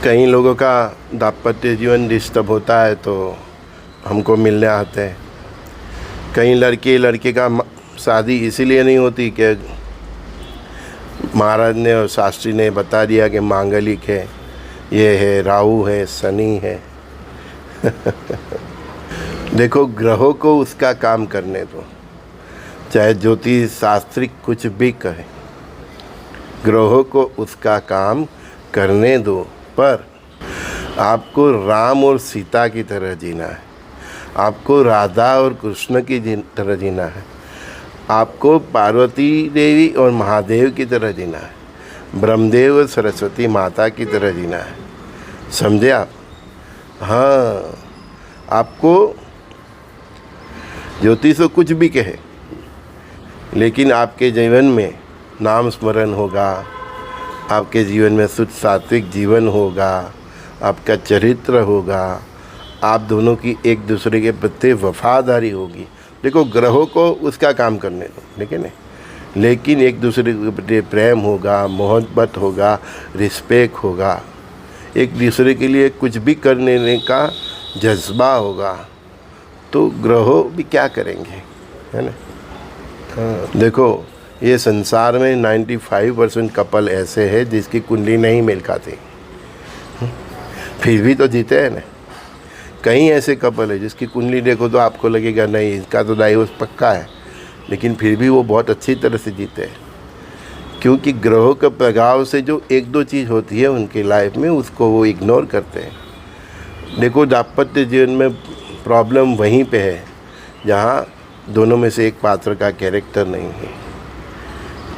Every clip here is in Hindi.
कई लोगों का दाम्पत्य जीवन डिस्टर्ब होता है तो हमको मिलने आते हैं। कई लड़के का शादी इसीलिए नहीं होती कि महाराज ने और शास्त्री ने बता दिया कि मांगलिक है, ये है, राहु है, शनि है। देखो, ग्रहों को उसका काम करने दो, चाहे ज्योतिष शास्त्रिक कुछ भी कहे, ग्रहों को उसका काम करने दो। पर आपको राम और सीता की तरह जीना है, आपको राधा और कृष्ण की तरह जीना है, आपको पार्वती देवी और महादेव की तरह जीना है, ब्रह्मदेव और सरस्वती माता की तरह जीना है। समझे आप? हाँ, आपको ज्योतिष कुछ भी कहे, लेकिन आपके जीवन में नाम स्मरण होगा, आपके जीवन में शुद्ध सात्विक जीवन होगा, आपका चरित्र होगा, आप दोनों की एक दूसरे के प्रति वफादारी होगी। देखो, ग्रहों को उसका काम करने दो, लेकिन एक दूसरे के प्रति प्रेम होगा, मोहब्बत होगा, रिस्पेक्ट होगा, एक दूसरे के लिए कुछ भी करने का जज्बा होगा, तो ग्रहों भी क्या करेंगे, है ना? हाँ, देखो, ये संसार में 95% कपल ऐसे हैं जिसकी कुंडली नहीं मेल खाती, फिर भी तो जीते हैं ना। कई ऐसे कपल है जिसकी कुंडली देखो तो आपको लगेगा नहीं, इसका तो डाइवोर्स पक्का है, लेकिन फिर भी वो बहुत अच्छी तरह से जीते हैं, क्योंकि ग्रहों के प्रभाव से जो एक दो चीज़ होती है उनकी लाइफ में, उसको वो इग्नोर करते हैं। देखो, दाम्पत्य जीवन में प्रॉब्लम वहीं पे है जहाँ दोनों में से एक पात्र का कैरेक्टर नहीं है।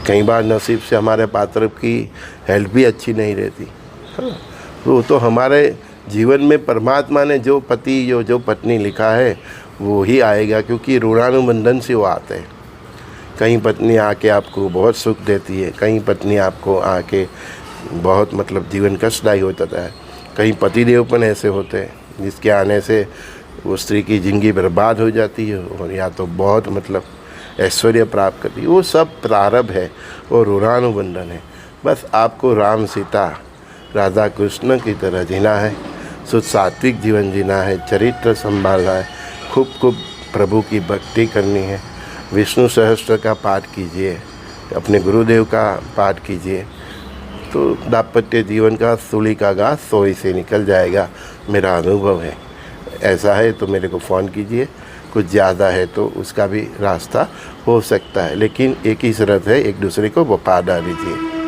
कई बार नसीब से हमारे पात्र की हेल्थ भी अच्छी नहीं रहती। हाँ, तो हमारे जीवन में परमात्मा ने जो पति जो पत्नी लिखा है वो ही आएगा, क्योंकि ऋणानुबंधन से वो आते हैं। कहीं पत्नी आके आपको बहुत सुख देती है, कहीं पत्नी आपको आके बहुत जीवन कष्टदायी होता है। कहीं पतिदेवपन ऐसे होते हैं जिसके आने से वो स्त्री की ज़िंदगी बर्बाद हो जाती है, और या तो बहुत ऐश्वर्य प्राप्त करती है। वो सब प्रारब्ध है और ऋणानुबंधन है। बस आपको राम सीता राधा कृष्ण की तरह जीना है, शुद्ध सात्विक जीवन जीना है, चरित्र संभालना है, खूब प्रभु की भक्ति करनी है। विष्णु सहस्त्र का पाठ कीजिए, अपने गुरुदेव का पाठ कीजिए, तो दाम्पत्य जीवन का सूली का घास सोई से निकल जाएगा। मेरा अनुभव है। ऐसा है तो मेरे को फ़ोन कीजिए, कुछ ज़्यादा है तो उसका भी रास्ता हो सकता है, लेकिन एक ही शर्त है, एक दूसरे को वफादार दीजिए।